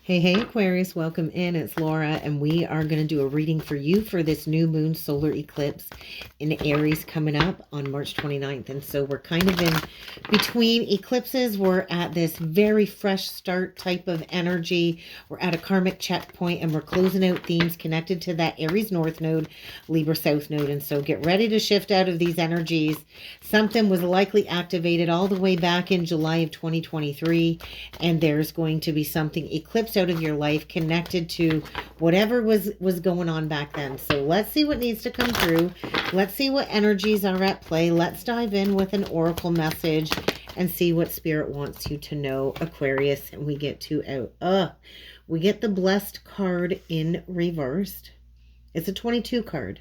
Hey, Aquarius, welcome in. It's Laura, and we are going to do a reading for you for this new moon solar eclipse in Aries coming up on March 29th. And so we're kind of in between eclipses. We're at this very fresh start type of energy. We're at a karmic checkpoint, and we're closing out themes connected to that Aries North node, Libra South node. And so get ready to shift out of these energies. Something was likely activated all the way back in July of 2023, and there's going to be something eclipsed out of your life connected to whatever was going on back then. So let's see what needs to come through. Let's see what energies are at play. Let's dive in with an oracle message and see what spirit wants you to know, Aquarius. And we get we get the blessed card in reversed. It's a 22 card.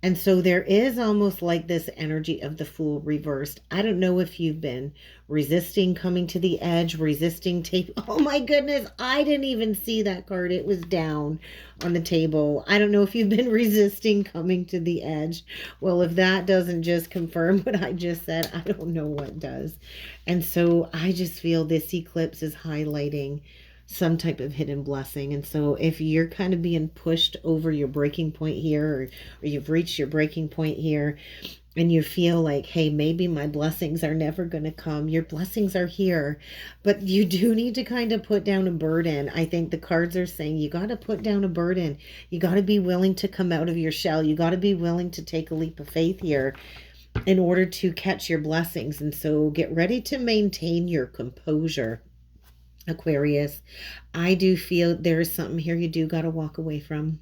And so there is almost like this energy of the Fool reversed. I don't know if you've been resisting coming to the edge, resisting tape. Oh my goodness, I didn't even see that card. It was down on the table. I don't know if you've been resisting coming to the edge. Well, if that doesn't just confirm what I just said, I don't know what does. And so I just feel this eclipse is highlighting some type of hidden blessing. And so if you're kind of being pushed over your breaking point here, or you've reached your breaking point here, and you feel like, hey, maybe my blessings are never going to come. Your blessings are here, but you do need to kind of put down a burden. I think the cards are saying you got to put down a burden. You got to be willing to come out of your shell. You got to be willing to take a leap of faith here in order to catch your blessings. And so get ready to maintain your composure, Aquarius. I do feel there is something here you do got to walk away from.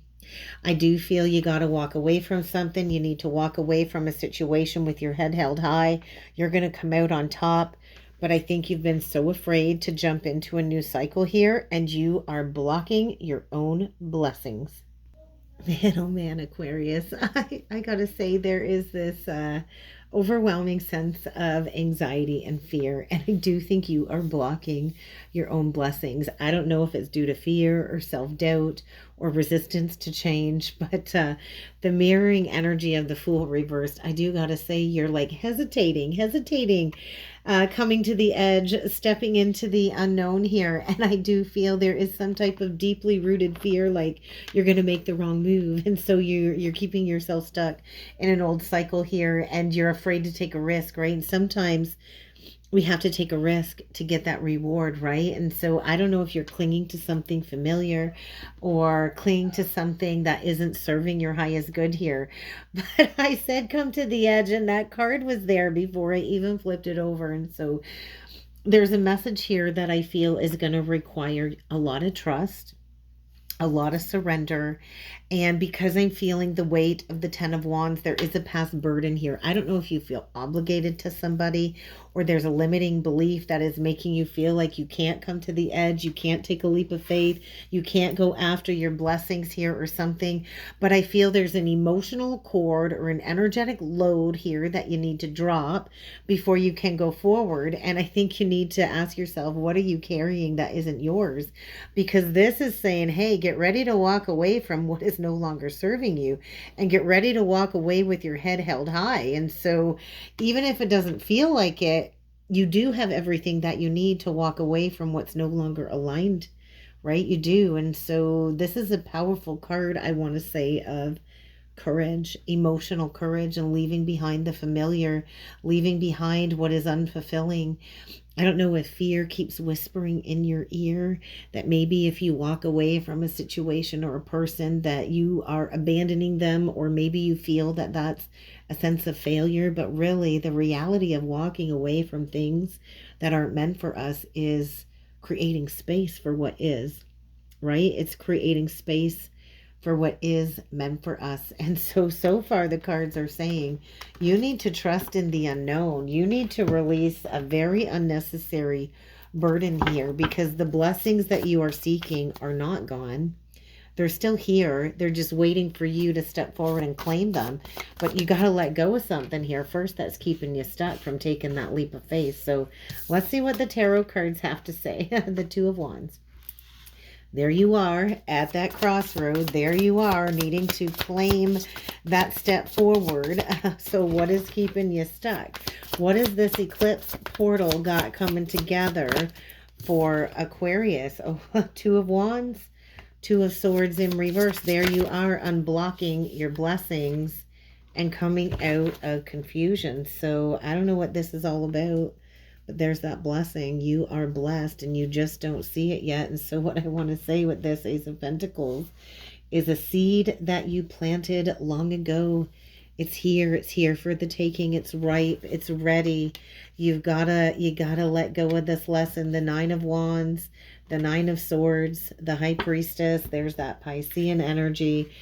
I do feel you got to walk away from something. You need to walk away from a situation with your head held high. You're going to come out on top. But I think you've been so afraid to jump into a new cycle here, and you are blocking your own blessings. Man, oh man, Aquarius. I got to say, there is this overwhelming sense of anxiety and fear. And I do think you are blocking your own blessings. I don't know if it's due to fear or self-doubt or resistance to change, but the mirroring energy of the Fool reversed, I do got to say, you're like hesitating, coming to the edge, stepping into the unknown here. And I do feel there is some type of deeply rooted fear, like you're going to make the wrong move. And so you're keeping yourself stuck in an old cycle here, and you're afraid to take a risk, right? And sometimes we have to take a risk to get that reward, right? And so I don't know if you're clinging to something familiar or clinging to something that isn't serving your highest good here. But I said come to the edge, and that card was there before I even flipped it over. And so there's a message here that I feel is going to require a lot of trust, a lot of surrender. And because I'm feeling the weight of the 10 of Wands, there is a past burden here. I don't know if you feel obligated to somebody, or there's a limiting belief that is making you feel like you can't come to the edge, you can't take a leap of faith, you can't go after your blessings here or something. But I feel there's an emotional cord or an energetic load here that you need to drop before you can go forward. And I think you need to ask yourself, what are you carrying that isn't yours? Because this is saying, hey, get ready to walk away from what is no longer serving you, and get ready to walk away with your head held high. And so even if it doesn't feel like it, you do have everything that you need to walk away from what's no longer aligned, right? You do. And so this is a powerful card, I want to say, of courage, emotional courage, and leaving behind the familiar, leaving behind what is unfulfilling. I don't know if fear keeps whispering in your ear that maybe if you walk away from a situation or a person that you are abandoning them, or maybe you feel that that's a sense of failure. But really, the reality of walking away from things that aren't meant for us is creating space for what is, right? It's creating space for what is meant for us. And so far the cards are saying you need to trust in the unknown. You need to release a very unnecessary burden here, because the blessings that you are seeking are not gone. They're still here. They're just waiting for you to step forward and claim them. But you got to let go of something here first that's keeping you stuck from taking that leap of faith. So let's see what the tarot cards have to say. The Two of Wands. There you are at that crossroad. There you are needing to claim that step forward. So what is keeping you stuck? What is this eclipse portal got coming together for Aquarius. Oh, Two of Wands, Two of Swords in reverse. There you are, unblocking your blessings and coming out of confusion. So I don't know what this is all about, but there's that blessing. You are blessed and you just don't see it yet. And so what I want to say with this Ace of Pentacles is a seed that you planted long ago. It's here for the taking. It's ripe, it's ready. You gotta let go of this lesson. The Nine of Wands, the Nine of Swords, the High Priestess. There's that Piscean energy.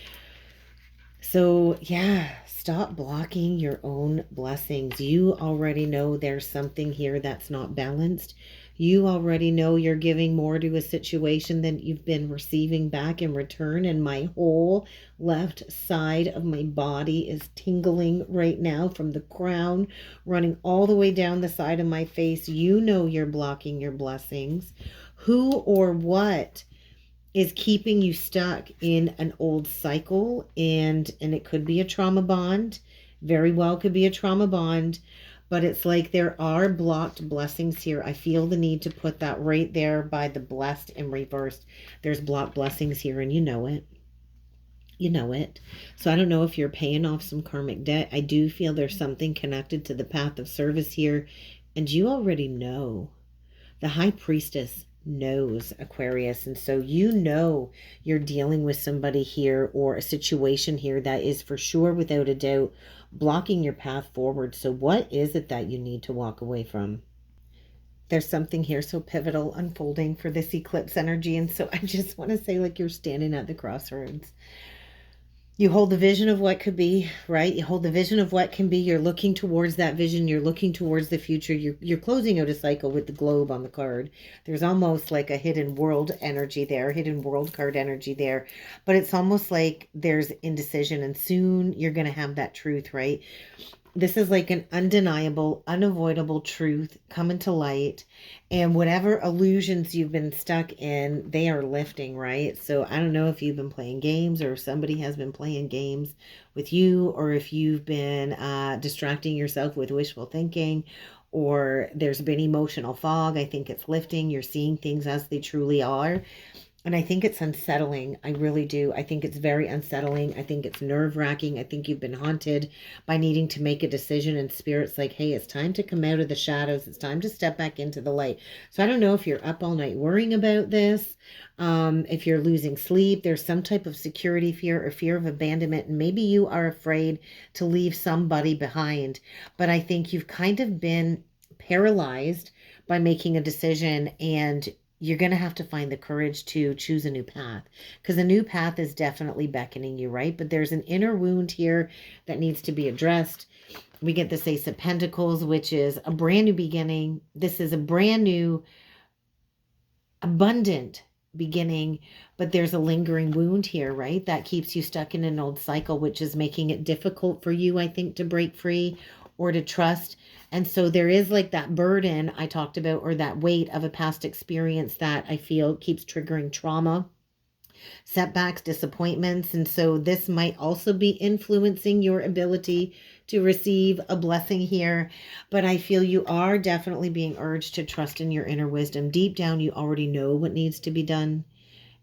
So yeah, stop blocking your own blessings. You already know there's something here that's not balanced. You already know you're giving more to a situation than you've been receiving back in return. And my whole left side of my body is tingling right now, from the crown running all the way down the side of my face. You know you're blocking your blessings. Who or what is keeping you stuck in an old cycle? And it could be a trauma bond. Very well could be a trauma bond. But it's like there are blocked blessings here. I feel the need to put that right there by the blessed in reversed. There's blocked blessings here, and you know it. You know it. So I don't know if you're paying off some karmic debt. I do feel there's something connected to the path of service here. And you already know. The High Priestess knows, Aquarius. And so you know you're dealing with somebody here or a situation here that is for sure, without a doubt, blocking your path forward. So what is it that you need to walk away from? There's something here so pivotal unfolding for this eclipse energy. And so I just want to say, like, you're standing at the crossroads. You hold the vision of what could be, right? You hold the vision of what can be. You're looking towards that vision. You're looking towards the future. You're closing out a cycle with the globe on the card. There's almost like a hidden world energy there, hidden world card energy there. But it's almost like there's indecision, and soon you're going to have that truth, right? This is like an undeniable, unavoidable truth coming to light. And whatever illusions you've been stuck in, they are lifting, right? So I don't know if you've been playing games, or if somebody has been playing games with you, or if you've been distracting yourself with wishful thinking, or there's been emotional fog. I think it's lifting. You're seeing things as they truly are. And I think it's unsettling. I really do. I think it's very unsettling. I think it's nerve-wracking. I think you've been haunted by needing to make a decision, and Spirit's like, hey, it's time to come out of the shadows. It's time to step back into the light. So I don't know if you're up all night worrying about this. If you're losing sleep, there's some type of security fear or fear of abandonment. And maybe you are afraid to leave somebody behind. But I think you've kind of been paralyzed by making a decision, and you're going to have to find the courage to choose a new path, because a new path is definitely beckoning you, right? But there's an inner wound here that needs to be addressed. We get this Ace of Pentacles, which is a brand new beginning. This is a brand new, abundant beginning, but there's a lingering wound here, right? That keeps you stuck in an old cycle, which is making it difficult for you, I think, to break free or to trust. And so there is like that burden I talked about, or that weight of a past experience that I feel keeps triggering trauma, setbacks, disappointments. And so this might also be influencing your ability to receive a blessing here. But I feel you are definitely being urged to trust in your inner wisdom. Deep down, you already know what needs to be done.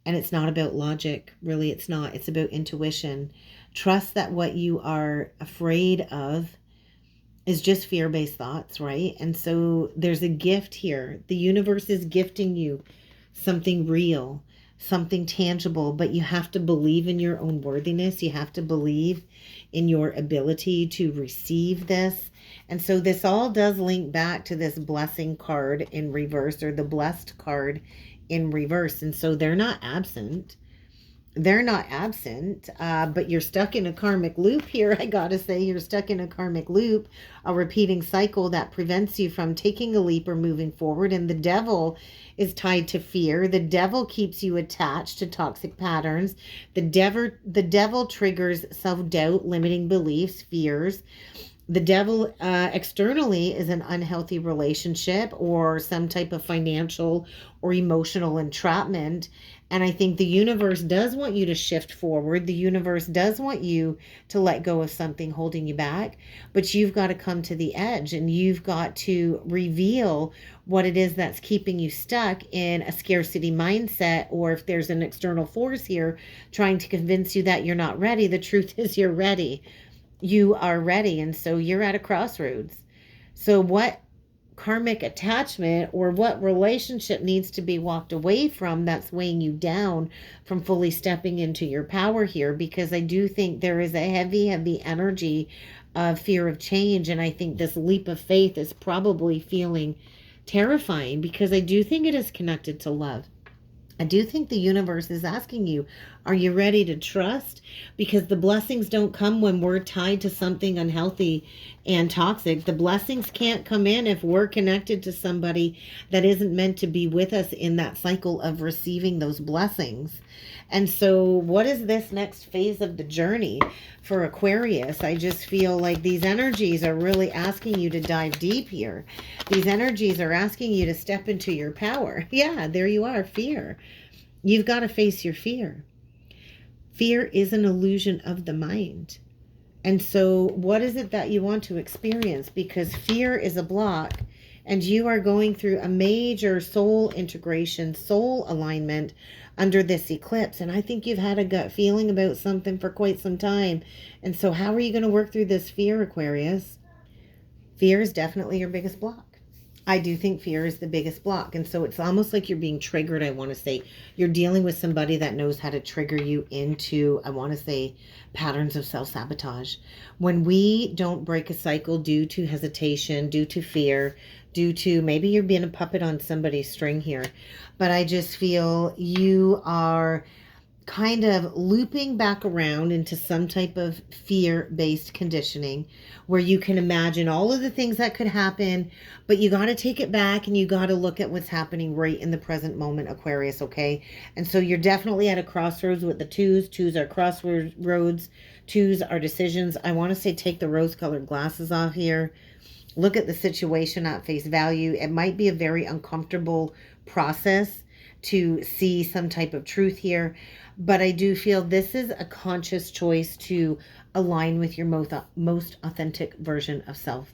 And it's not about logic, really. It's not. It's about intuition. Trust that what you are afraid of is just fear-based thoughts, right? And so there's a gift here. The universe is gifting you something real, something tangible, but you have to believe in your own worthiness. You have to believe in your ability to receive this. And so this all does link back to this blessing card in reverse, or the blessed card in reverse. And so they're not absent. They're not absent, but you're stuck in a karmic loop here. I gotta say, you're stuck in a karmic loop, a repeating cycle that prevents you from taking a leap or moving forward. And the devil is tied to fear. The devil keeps you attached to toxic patterns. The devil triggers self-doubt, limiting beliefs, fears. The devil externally is an unhealthy relationship or some type of financial or emotional entrapment. And I think the universe does want you to shift forward. The universe does want you to let go of something holding you back. But you've got to come to the edge and you've got to reveal what it is that's keeping you stuck in a scarcity mindset. Or if there's an external force here trying to convince you that you're not ready, the truth is you're ready. You are ready. And so you're at a crossroads. So what karmic attachment or what relationship needs to be walked away from that's weighing you down from fully stepping into your power here? Because I do think there is a heavy energy of fear of change. And I think this leap of faith is probably feeling terrifying because I do think it is connected to love. I do think the universe is asking you, are you ready to trust? Because the blessings don't come when we're tied to something unhealthy and toxic. The blessings can't come in if we're connected to somebody that isn't meant to be with us in that cycle of receiving those blessings. And so what is this next phase of the journey for Aquarius? I just feel like these energies are really asking you to dive deep here. These energies are asking you to step into your power. Yeah, there you are, fear. You've got to face your fear. Fear is an illusion of the mind. And so what is it that you want to experience? Because fear is a block and you are going through a major soul integration, soul alignment under this eclipse. And I think you've had a gut feeling about something for quite some time. And so how are you going to work through this fear, Aquarius? Fear is definitely your biggest block. I do think fear is the biggest block. And so it's almost like you're being triggered. I want to say you're dealing with somebody that knows how to trigger you into, I want to say, patterns of self-sabotage. When we don't break a cycle due to hesitation, due to fear, due to maybe you're being a puppet on somebody's string here. But I just feel you are kind of looping back around into some type of fear-based conditioning where you can imagine all of the things that could happen, but you got to take it back and you got to look at what's happening right in the present moment, Aquarius, okay? And so you're definitely at a crossroads with the twos. Twos are crossroads. Twos are decisions. I want to say take the rose-colored glasses off here. Look at the situation at face value. It might be a very uncomfortable process to see some type of truth here. But I do feel this is a conscious choice to align with your most authentic version of self.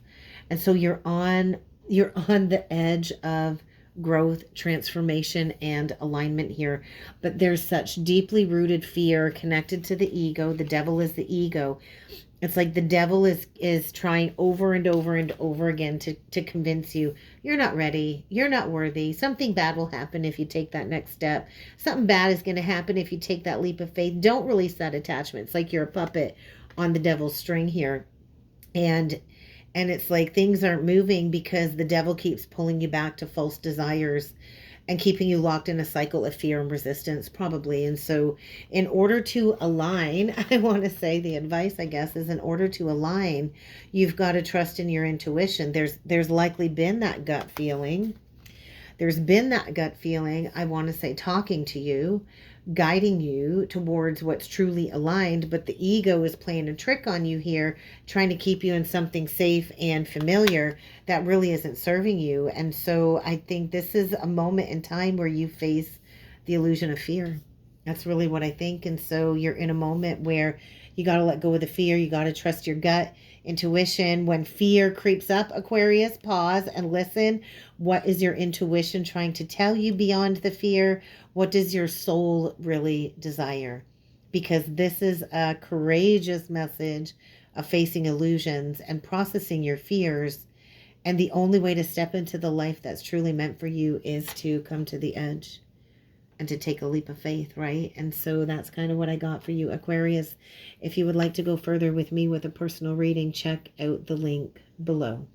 And so you're on the edge of growth, transformation, and alignment here. But there's such deeply rooted fear connected to the ego. The devil is the ego. It's like the devil is trying over and over and over again to convince you you're not ready, you're not worthy. Something bad will happen if you take that next step. Something bad is going to happen if you take that leap of faith. Don't release that attachment. It's like you're a puppet on the devil's string here. And it's like things aren't moving because the devil keeps pulling you back to false desires and keeping you locked in a cycle of fear and resistance, probably. And so in order to align, I want to say the advice, I guess, is in order to align, you've got to trust in your intuition. There's likely been that gut feeling. There's been that gut feeling, I want to say, talking to you, guiding you towards what's truly aligned, but the ego is playing a trick on you here, trying to keep you in something safe and familiar that really isn't serving you. And so I think this is a moment in time where you face the illusion of fear. That's really what I think. And so you're in a moment where you got to let go of the fear. You got to trust your gut intuition. When fear creeps up, Aquarius, pause and listen. What is your intuition trying to tell you beyond the fear? What does your soul really desire? Because this is a courageous message of facing illusions and processing your fears. And the only way to step into the life that's truly meant for you is to come to the edge and to take a leap of faith, right? And so that's kind of what I got for you, Aquarius. If you would like to go further with me with a personal reading, check out the link below.